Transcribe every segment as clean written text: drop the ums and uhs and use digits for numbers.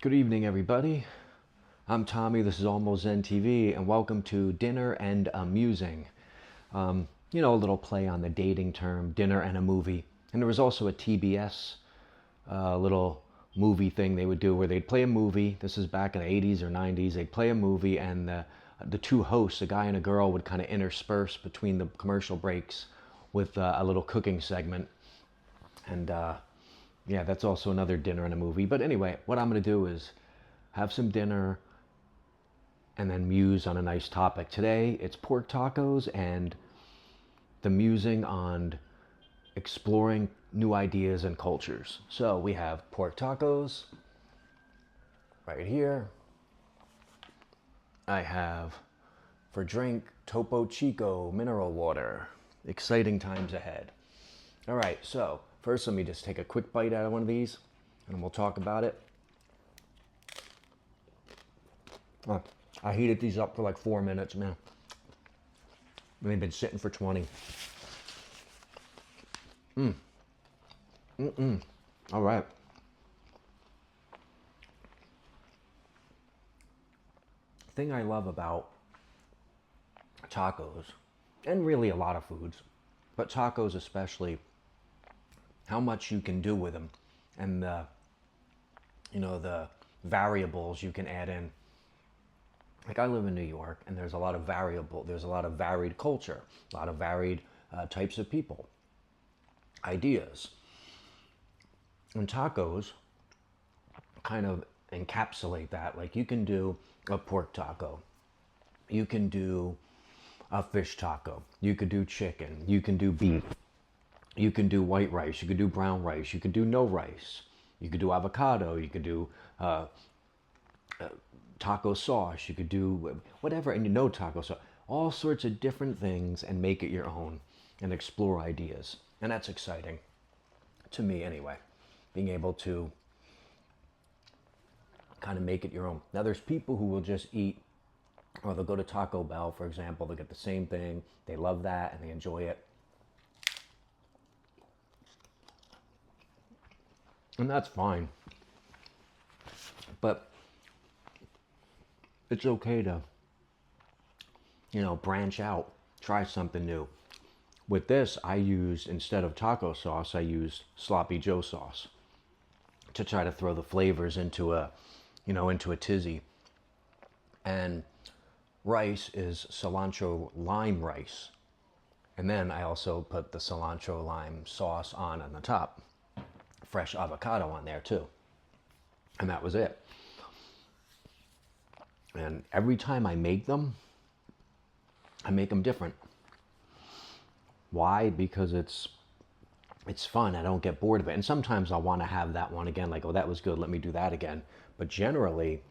Good evening, everybody. I'm Tommy. This is Almost Zen TV, and welcome to Dinner and a Musing. A little play on the dating term, dinner and a movie. And there was also a TBS little movie thing they would do where they'd play a movie. This is back in the 80s or 90s. They'd play a movie, and the two hosts, a guy and a girl, would kind of intersperse between the commercial breaks with a little cooking segment. And yeah, that's also another dinner and a movie. But anyway, what I'm going to do is have some dinner and then muse on a nice topic. Today, it's pork tacos and the musing on exploring new ideas and cultures. So we have pork tacos right here. I have, for drink, Topo Chico mineral water. Exciting times ahead. All right, so first let me just take a quick bite out of one of these and we'll talk about it. Oh, I heated these up for like 4 minutes, man. They've been sitting for 20. All right. The thing I love about tacos, and really a lot of foods, but tacos especially, how much you can do with them, and the variables you can add in. Like, I live in New York, and there's a lot of varied culture, a lot of varied types of people, ideas. And tacos kind of encapsulate that. Like, you can do a pork taco, you can do a fish taco, you could do chicken, you can do beef, you can do white rice, you could do brown rice, you could do no rice, you could do avocado, you could do taco sauce, you could do whatever, and taco sauce, all sorts of different things, and make it your own and explore ideas. And that's exciting to me anyway, being able to kind of make it your own. Now, there's people who will just eat, or they'll go to Taco Bell, for example, they'll get the same thing, they love that and they enjoy it, and that's fine. But it's okay to, branch out, try something new. With this, I used, instead of taco sauce, I used sloppy Joe sauce to try to throw the flavors into a tizzy. And rice is cilantro lime rice. And then I also put the cilantro lime sauce on the top. Fresh avocado on there too. And that was it. And every time I make them different. Why? Because it's fun. I don't get bored of it. And sometimes I'll want to have that one again, like, oh, that was good, let me do that again. But generally,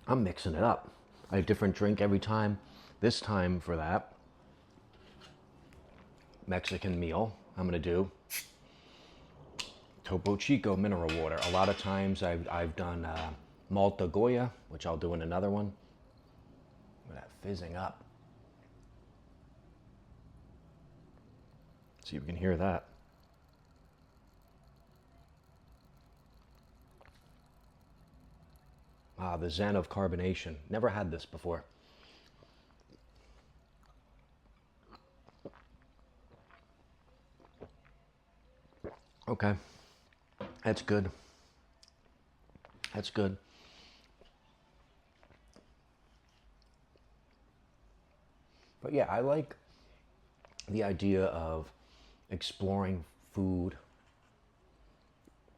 I'm mixing it up. I have a different drink every time. This time, for that Mexican meal, I'm going to do Topo Chico mineral water. A lot of times I've done Malta Goya, which I'll do in another one. Look at that fizzing up. See if we can hear that. Ah, the zen of carbonation. Never had this before. Okay, that's good. That's good. But yeah, I like the idea of exploring food.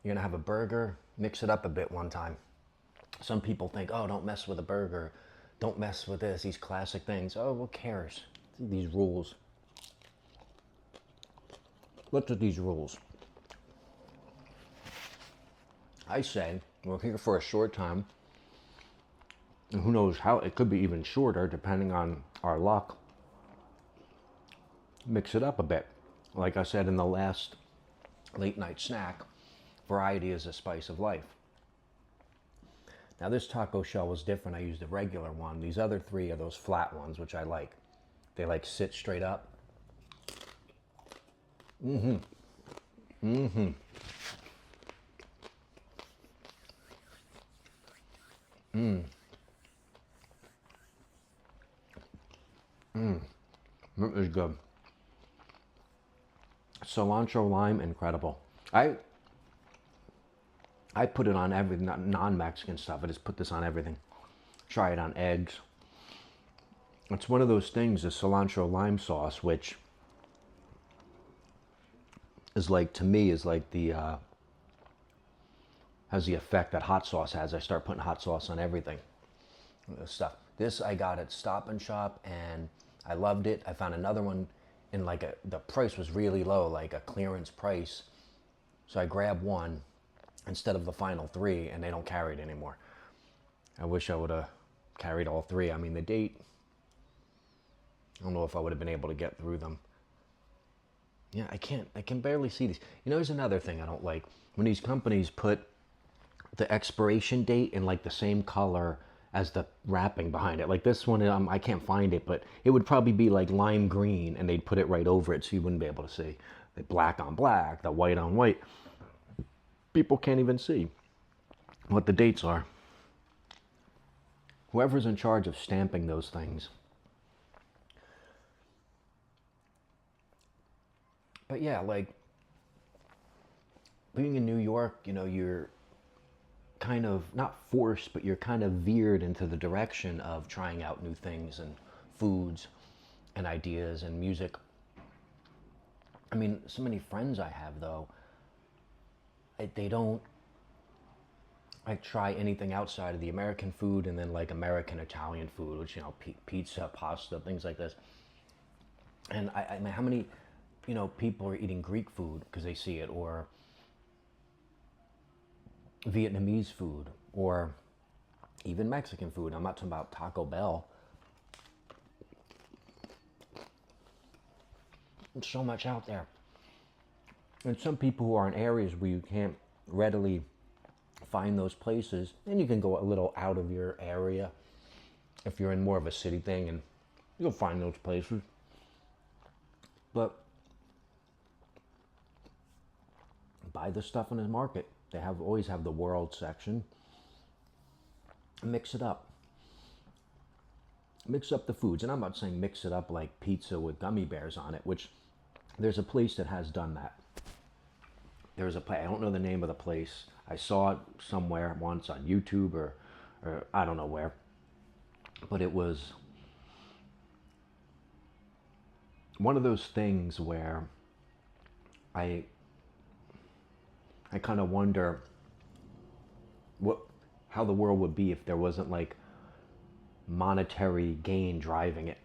You're gonna have a burger, mix it up a bit one time. Some people think, oh, don't mess with a burger, don't mess with this, these classic things. Oh, who cares? These rules. Look at these rules. I say, we're here for a short time, and who knows how, it could be even shorter depending on our luck. Mix it up a bit. Like I said in the last late night snack, variety is the spice of life. Now, this taco shell was different. I used a regular one. These other three are those flat ones, which I like. They like sit straight up. It was good. Cilantro lime, incredible. I I put it on every non-Mexican stuff. I just put this on everything. Try it on eggs. It's one of those things, the cilantro lime sauce, which is like, to me, is like the has the effect that hot sauce has. I start putting hot sauce on everything. Stuff. This I got at Stop and Shop, and I loved it. I found another one in like the price was really low, like a clearance price. So I grabbed one instead of the final three, and they don't carry it anymore. I wish I would have carried all three. I mean, the date, I don't know if I would have been able to get through them. Yeah, I can barely see these. You know, there's another thing I don't like. When these companies put the expiration date in like the same color as the wrapping behind it. Like this one, I can't find it, but it would probably be like lime green, and they'd put it right over it so you wouldn't be able to see. The black on black, the white on white. People can't even see what the dates are. Whoever's in charge of stamping those things. But yeah, like being in New York, you know, you're kind of not forced, but you're kind of veered into the direction of trying out new things and foods and ideas and music. I mean, so many friends I have, though, they don't like try anything outside of the American food, and then like American Italian food, which, you know, pizza, pasta, things like this. And I mean, how many, you know, people are eating Greek food because they see it, or Vietnamese food, or even Mexican food. I'm not talking about Taco Bell. There's so much out there. And some people who are in areas where you can't readily find those places, and you can go a little out of your area if you're in more of a city thing, and you'll find those places. But buy the stuff in the market. They always have the world section. Mix it up. Mix up the foods. And I'm not saying mix it up like pizza with gummy bears on it, which there's a place that has done that. There's a place, I don't know the name of the place. I saw it somewhere once on YouTube or I don't know where. But it was one of those things where I kind of wonder how the world would be if there wasn't like monetary gain driving it.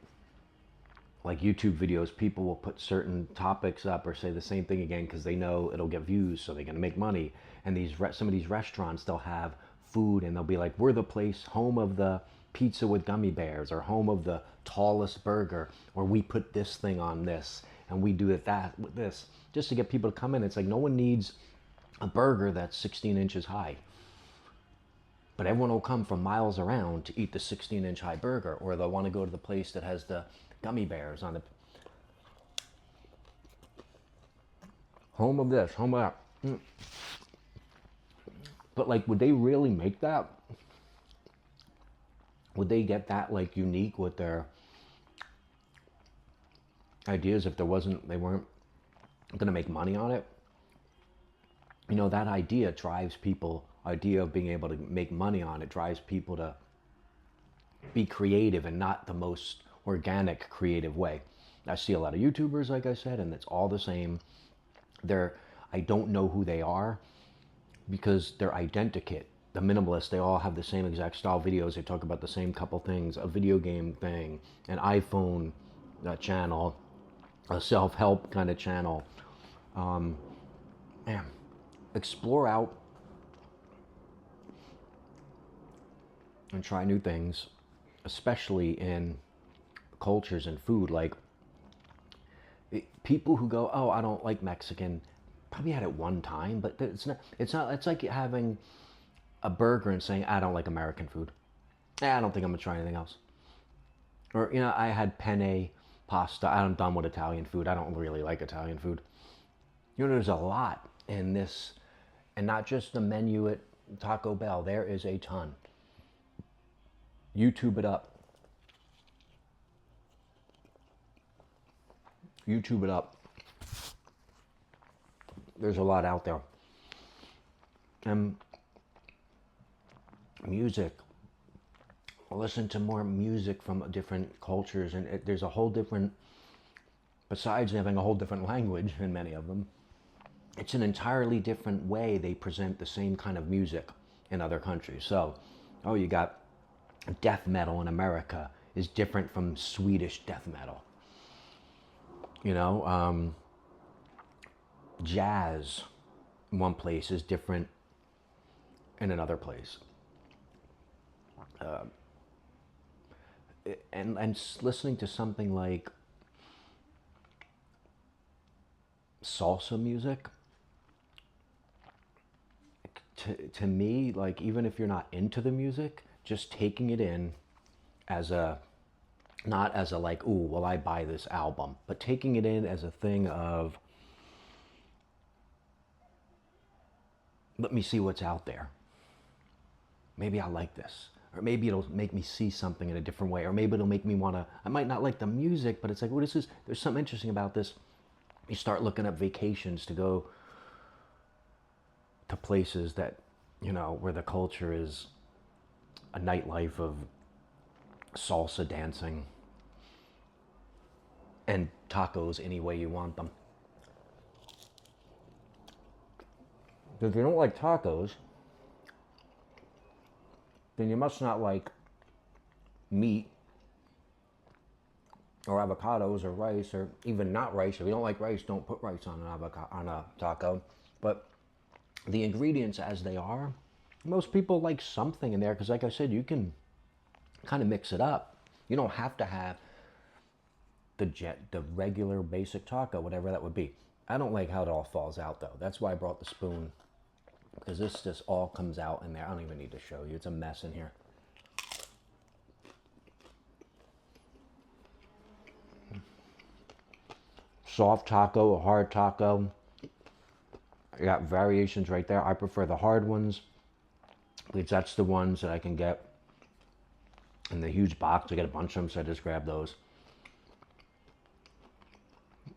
Like YouTube videos, people will put certain topics up or say the same thing again because they know it'll get views, so they're gonna make money. And some of these restaurants, they'll have food, and they'll be like, "We're the place, home of the pizza with gummy bears, or home of the tallest burger, or we put this thing on this, and we do that with this," just to get people to come in. It's like no one needs a burger that's 16 inches high. But everyone will come from miles around to eat the 16-inch high burger, or they'll want to go to the place that has the gummy bears on it. Home of this, home of that. But like, would they really make that? Would they get that like unique with their ideas if they weren't going to make money on it? You know, that idea drives people, idea of being able to make money on it drives people to be creative, and not the most organic creative way. I see a lot of YouTubers, like I said, and it's all the same. I don't know who they are because they're identikit. The minimalists, they all have the same exact style videos. They talk about the same couple things, a video game thing, an iPhone channel, a self-help kind of channel. Man, explore out and try new things, especially in cultures and food. Like people who go, "Oh, I don't like Mexican," probably had it one time, but it's like having a burger and saying, "I don't like American food. I don't think I'm gonna try anything else." Or, you know, I had penne pasta. I'm done with Italian food. I don't really like Italian food. You know, there's a lot in this, and not just the menu at Taco Bell. There is a ton. YouTube it up. YouTube it up. There's a lot out there. And music. Listen to more music from different cultures, and there's a whole different, besides having a whole different language in many of them, it's an entirely different way they present the same kind of music in other countries. So, oh, you got death metal in America is different from Swedish death metal. You know, jazz in one place is different in another place. And listening to something like salsa music, to me, like, even if you're not into the music, just taking it in as a, not as a like, ooh, well, I buy this album, but taking it in as a thing of, let me see what's out there. Maybe I like this. Or maybe it'll make me see something in a different way. Or maybe it'll make me want to, I might not like the music, but it's like, what is this? There's something interesting about this. You start looking up vacations to go to places that, you know, where the culture is a nightlife of salsa dancing and tacos any way you want them. If you don't like tacos, then you must not like meat or avocados or rice, or even not rice. If you don't like rice, don't put rice on an avocado, on a taco. But the ingredients as they are, most people like something in there, because like I said, you can kind of mix it up. You don't have to have the regular basic taco, whatever that would be. I don't like how it all falls out though. That's why I brought the spoon, because this just all comes out in there. I don't even need to show you. It's a mess in here. Soft taco, a hard taco. You got variations right there. I prefer the hard ones, because that's the ones that I can get in the huge box. I get a bunch of them, so I just grab those.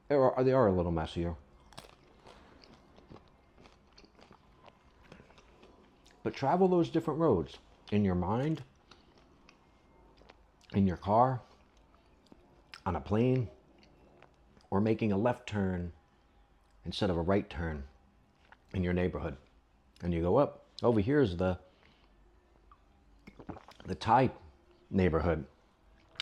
They are a little messier. But travel those different roads in your mind, in your car, on a plane, or making a left turn instead of a right turn in your neighborhood. And you go up, over here is the Thai neighborhood.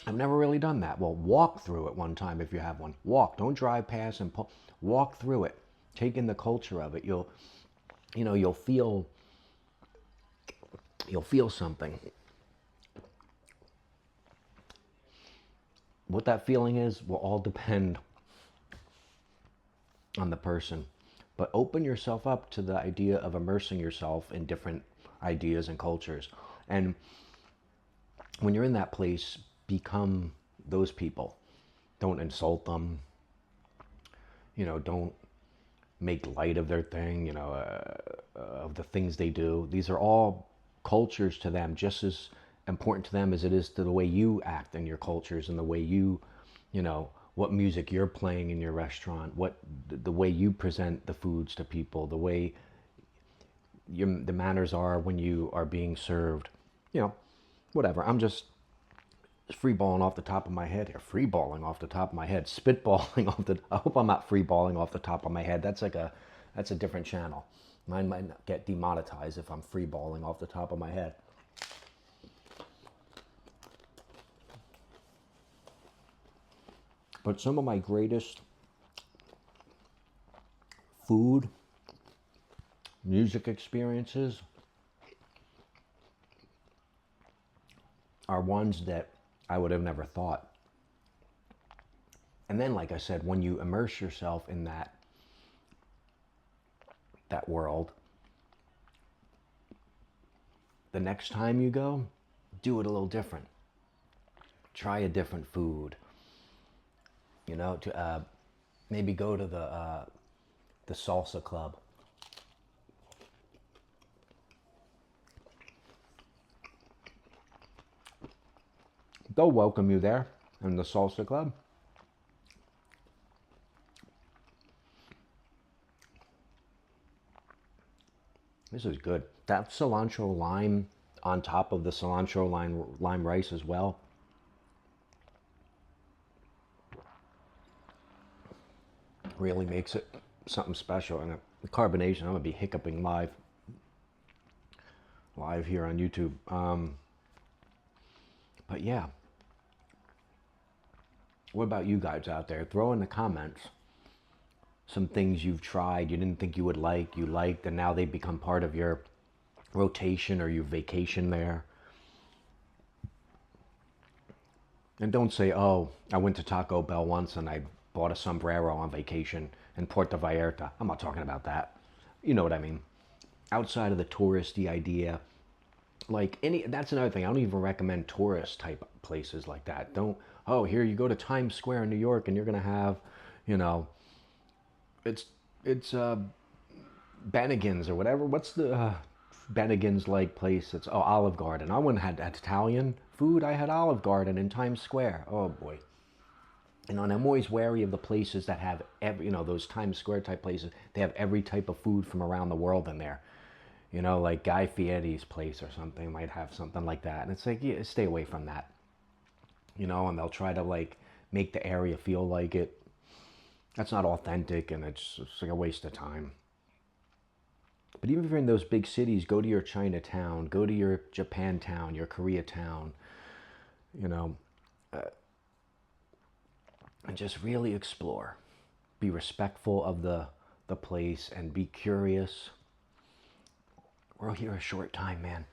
I've never really done that. Well, walk through it one time if you have one. Walk, don't drive past and pull. Walk through it. Take in the culture of it. You'll feel something. What that feeling is will all depend on the person. But open yourself up to the idea of immersing yourself in different ideas and cultures. And when you're in that place, become those people. Don't insult them. Don't make light of their thing, of the things they do. These are all cultures to them, just as important to them as it is to the way you act in your cultures, and the way you what music you're playing in your restaurant, what the way you present the foods to people, the way the manners are when you are being served, whatever. I'm just freeballing off the top of my head here, spitballing off the. I hope I'm not freeballing off the top of my head. That's a different channel. Mine might not get demonetized if I'm freeballing off the top of my head. But some of my greatest food, music experiences are ones that I would have never thought. And then, like I said, when you immerse yourself in that world, the next time you go, do it a little different. Try a different food. To maybe go to the salsa club. they'll welcome you there in the salsa club. This is good. That cilantro lime on top of the cilantro lime rice as well. Really makes it something special. And the carbonation, I'm gonna be hiccuping live here on YouTube. But yeah, what about you guys out there? Throw in the comments some things you've tried you didn't think you would like, you liked, and now they become part of your rotation or you vacation there. And don't say, oh, I went to Taco Bell once and I bought a sombrero on vacation in Puerto Vallarta. I'm not talking about that. You know what I mean? Outside of the touristy idea, like that's another thing. I don't even recommend tourist type places like that. Don't, oh, here you go to Times Square in New York and you're going to have, you know, it's Bennigan's or whatever. What's the Bennigan's like place? It's Olive Garden. I went and had Italian food. I had Olive Garden in Times Square. Oh boy. And I'm always wary of the places that have every, those Times Square type places. They have every type of food from around the world in there. Like Guy Fieri's place or something might have something like that. And it's like, yeah, stay away from that. And they'll try to like make the area feel like it. That's not authentic, and it's like a waste of time. But even if you're in those big cities, go to your Chinatown, go to your Japantown, your Koreatown, and just really explore. Be respectful of the place and be curious. We're here a short time, man.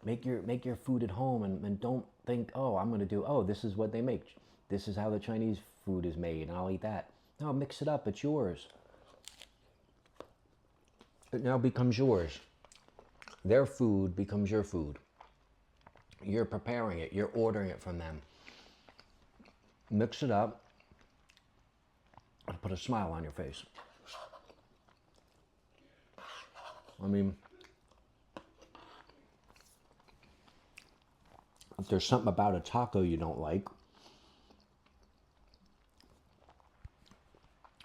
Make your food at home and don't think, oh, I'm going to do, oh, this is what they make. This is how the Chinese food is made, and I'll eat that. No, mix it up. It's yours. It now becomes yours. Their food becomes your food. You're preparing it. You're ordering it from them. Mix it up and put a smile on your face. I mean, if there's something about a taco you don't like,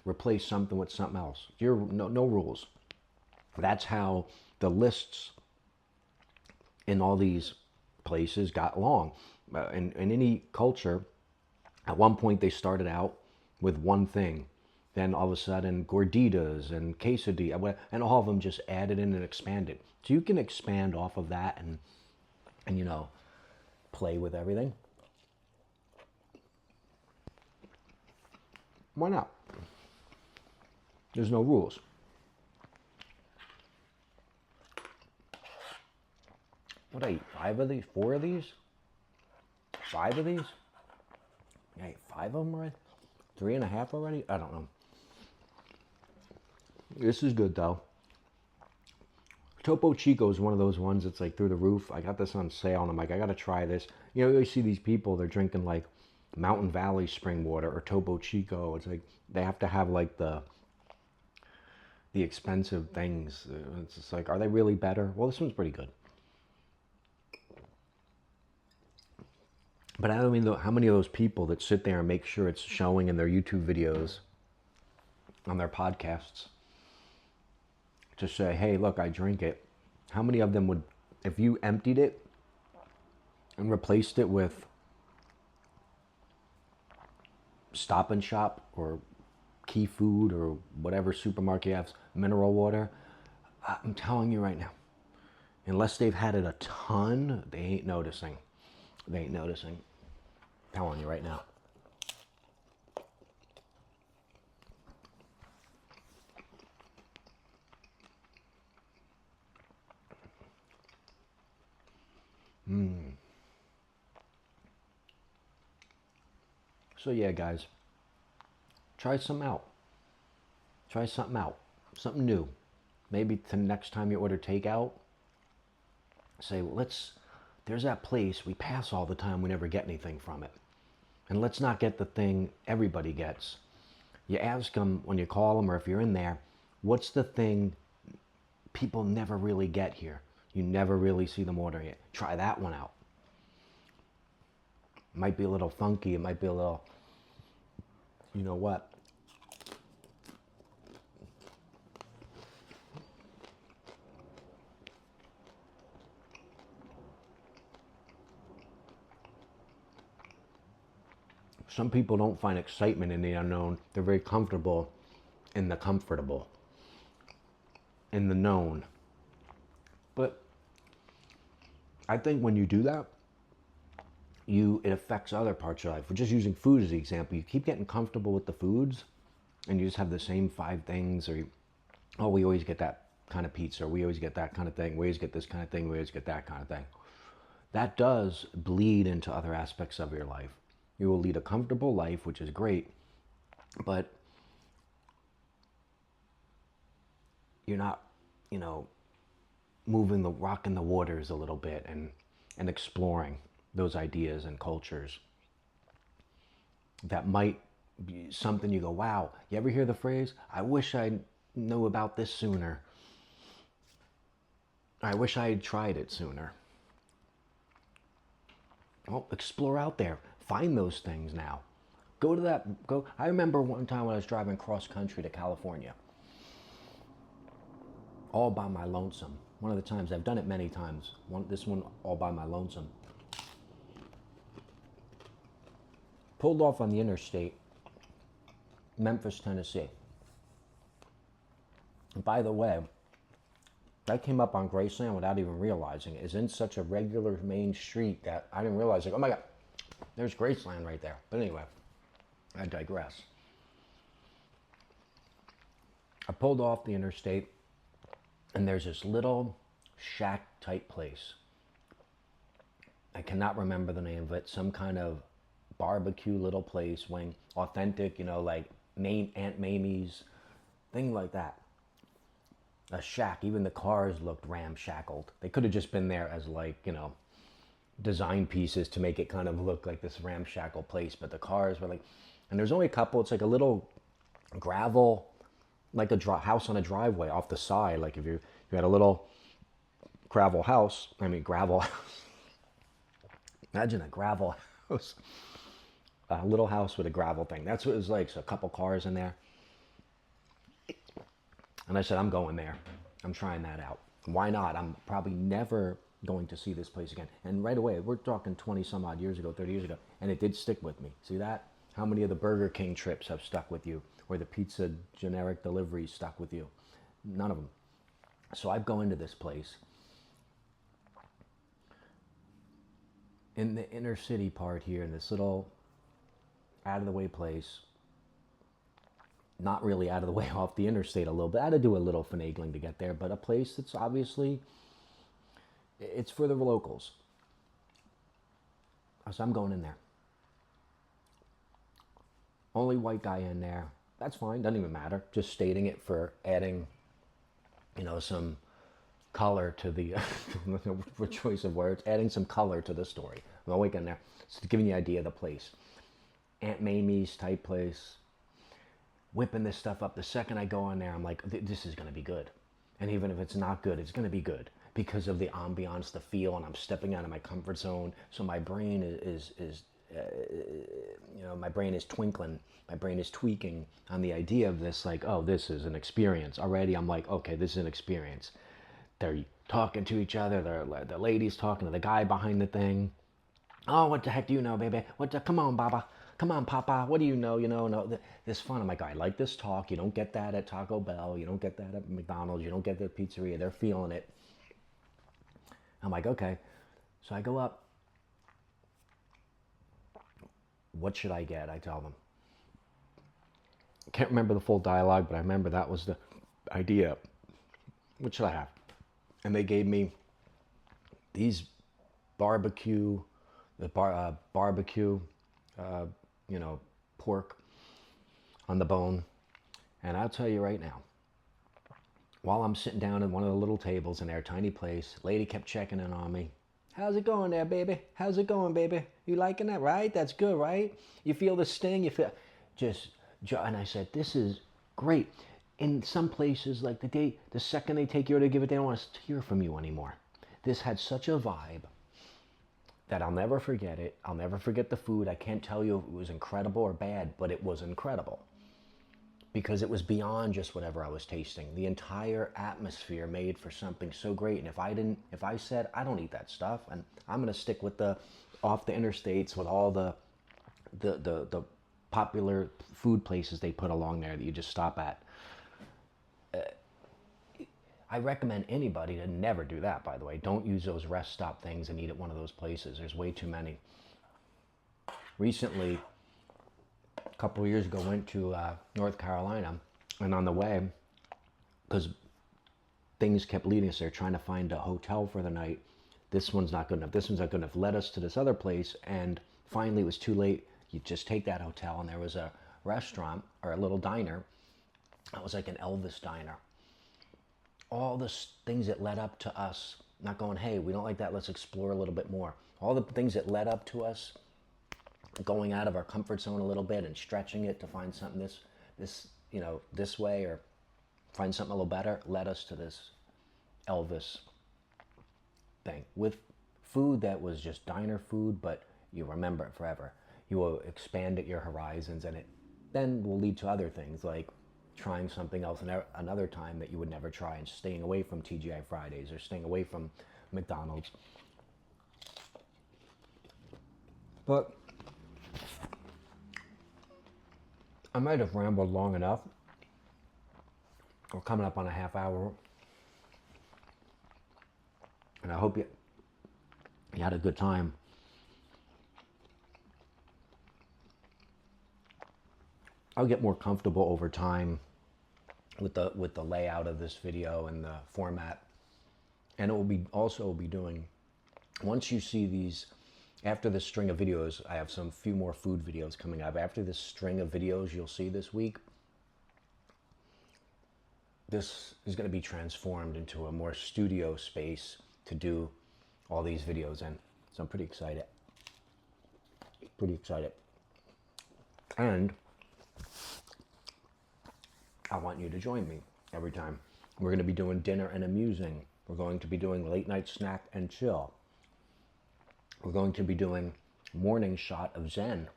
replace something with something else. No rules. That's how the lists in all these places got long. In any culture, at one point they started out with one thing. Then all of a sudden, gorditas and quesadilla, and all of them just added in and expanded. So you can expand off of that and play with everything. Why not? There's no rules. What did I eat? 5 of these? 4 of these? 5 of these? I ate 5 of them already? 3.5 already? I don't know. This is good though. Topo Chico is one of those ones that's like through the roof. I got this on sale and I'm like, I gotta try this. You always see these people, they're drinking like Mountain Valley spring water or Topo Chico. It's like they have to have like the expensive things. It's just like, are they really better? Well, this one's pretty good. But I don't mean how many of those people that sit there and make sure it's showing in their YouTube videos, on their podcasts, to say, hey, look, I drink it. How many of them would, if you emptied it and replaced it with Stop and Shop or Key Food or whatever supermarket you have, mineral water, I'm telling you right now, unless they've had it a ton, they ain't noticing. They ain't noticing. I'm telling you right now. So yeah, guys, try something out. Try something out. Something new. Maybe the next time you order takeout, say, well, there's that place we pass all the time, we never get anything from it. And let's not get the thing everybody gets. You ask them when you call them or if you're in there, what's the thing people never really get here? You never really see them ordering it. Try that one out. It might be a little funky. It might be a little, you know what? Some people don't find excitement in the unknown. They're very comfortable in the comfortable, in the known. But I think when you do that, it affects other parts of your life. We're just using food as the example. You keep getting comfortable with the foods, and you just have the same five things, or oh, we always get that kind of pizza, or we always get that kind of thing, we always get this kind of thing, we always get that kind of thing. That does bleed into other aspects of your life. You will lead a comfortable life, which is great, but you're not, you know, rocking the waters a little bit and exploring those ideas and cultures that might be something you go, wow. You ever hear the phrase, I wish I knew about this sooner? I wish I had tried it sooner. Well, explore out there. Find those things now. I remember one time when I was driving cross country to California, all by my lonesome. One of the times, I've done it many times. This one all by my lonesome. Pulled off on the interstate, Memphis, Tennessee. And by the way, I came up on Graceland without even realizing it. It's in such a regular main street that I didn't realize, like, oh my God, there's Graceland right there. But anyway, I digress. I pulled off the interstate, and there's this little shack type place. I cannot remember the name of it. Some kind of barbecue little place, wing, authentic, like Aunt Mamie's, thing like that. A shack. Even the cars looked ramshackled. They could have just been there as design pieces to make it kind of look like this ramshackle place, but the cars were and there's only a couple. It's like a little gravel, like a house on a driveway off the side. Like if you had a little gravel house, imagine a gravel house, a little house with a gravel thing. That's what it was like. So a couple cars in there. And I said, I'm going there. I'm trying that out. Why not? I'm probably never going to see this place again. And right away, we're talking 20 some odd years ago, 30 years ago, and it did stick with me. See that? How many of the Burger King trips have stuck with you? Or the pizza generic deliveries stuck with you? None of them. So I go into this place. In the inner city part here, in this little out of the way place, not really out of the way off the interstate a little bit. I had to do a little finagling to get there, but a place that's obviously, it's for the locals. So I'm going in there. Only white guy in there. That's fine, doesn't even matter. Just stating it for adding, some color to the, for choice of words, adding some color to the story. I'm going in there. So giving you an idea of the place. Aunt Mamie's type place. Whipping this stuff up. The second I go in there, I'm like, this is going to be good. And even if it's not good, it's going to be good because of the ambiance, the feel, and I'm stepping out of my comfort zone. So my brain is my brain is twinkling. My brain is tweaking on the idea of this, like, oh, this is an experience. Already I'm like, okay, this is an experience. They're talking to each other. The lady's talking to the guy behind the thing. Oh, what the heck do you know, baby? Come on, Baba. Come on, Papa, what do you know? No, this fun. I'm like, I like this talk. You don't get that at Taco Bell. You don't get that at McDonald's. You don't get that at pizzeria. They're feeling it. I'm like, okay. So I go up. What should I get? I tell them. I can't remember the full dialogue, but I remember that was the idea. What should I have? And they gave me these barbecue, pork on the bone. And I'll tell you right now, while I'm sitting down at one of the little tables in their tiny place, lady kept checking in on me. How's it going there, baby? How's it going, baby? You liking that, right? That's good, right? You feel the sting? You feel and I said, this is great. In some places, like the second they take you to give it, they don't want to hear from you anymore. This had such a vibe. that I'll never forget it. I'll never forget the food. I can't tell you if it was incredible or bad, but it was incredible because it was beyond just whatever I was tasting. The entire atmosphere made for something so great. And if I said, I don't eat that stuff, and I'm going to stick with the off the interstates with all the popular food places they put along there that you just stop at. I recommend anybody to never do that, by the way. Don't use those rest stop things and eat at one of those places. There's way too many. Recently, a couple of years ago, went to North Carolina, and on the way, because things kept leading us there, trying to find a hotel for the night. This one's not good enough. This one's not good enough. Led us to this other place, and finally it was too late. You just take that hotel, and there was a restaurant or a little diner. It was like an Elvis diner. All the things that led up to us not going, hey, we don't like that, let's explore a little bit more. All the things that led up to us going out of our comfort zone a little bit and stretching it to find something this way, or find something a little better, led us to this Elvis thing with food that was just diner food, but you remember it forever. You will expand your horizons, and it then will lead to other things like trying something else another time that you would never try, and staying away from TGI Fridays or staying away from McDonald's. But I might have rambled long enough. We're coming up on a half hour. And I hope you had a good time. I'll get more comfortable over time with the layout of this video and the format. And it will be also be doing, once you see these, after this string of videos, I have some few more food videos coming up. After this string of videos you'll see this week, this is going to be transformed into a more studio space to do all these videos in. So I'm pretty excited. Pretty excited. And I want you to join me every time. We're going to be doing dinner and amusing. We're going to be doing late night snack and chill. We're going to be doing morning shot of Zen.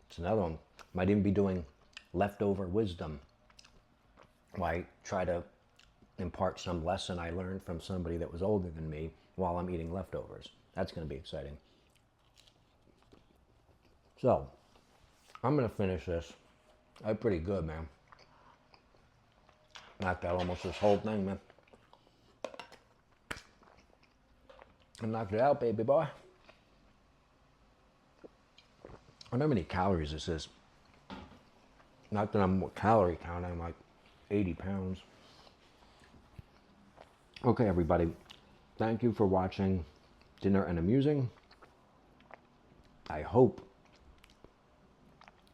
It's another one. Might even be doing leftover wisdom. I try to impart some lesson I learned from somebody that was older than me while I'm eating leftovers. That's going to be exciting. So, I'm going to finish this. I'm pretty good, man. Knocked out almost this whole thing, man. I knocked it out, baby boy. I wonder how many calories this is. Not that I'm calorie counting, I'm like 80 pounds. Okay, everybody. Thank you for watching Dinner and Amusing. I hope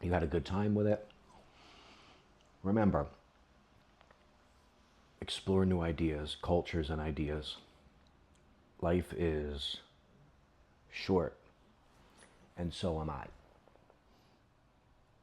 you had a good time with it. Remember, explore new ideas, cultures, and ideas. Life is short, and so am I.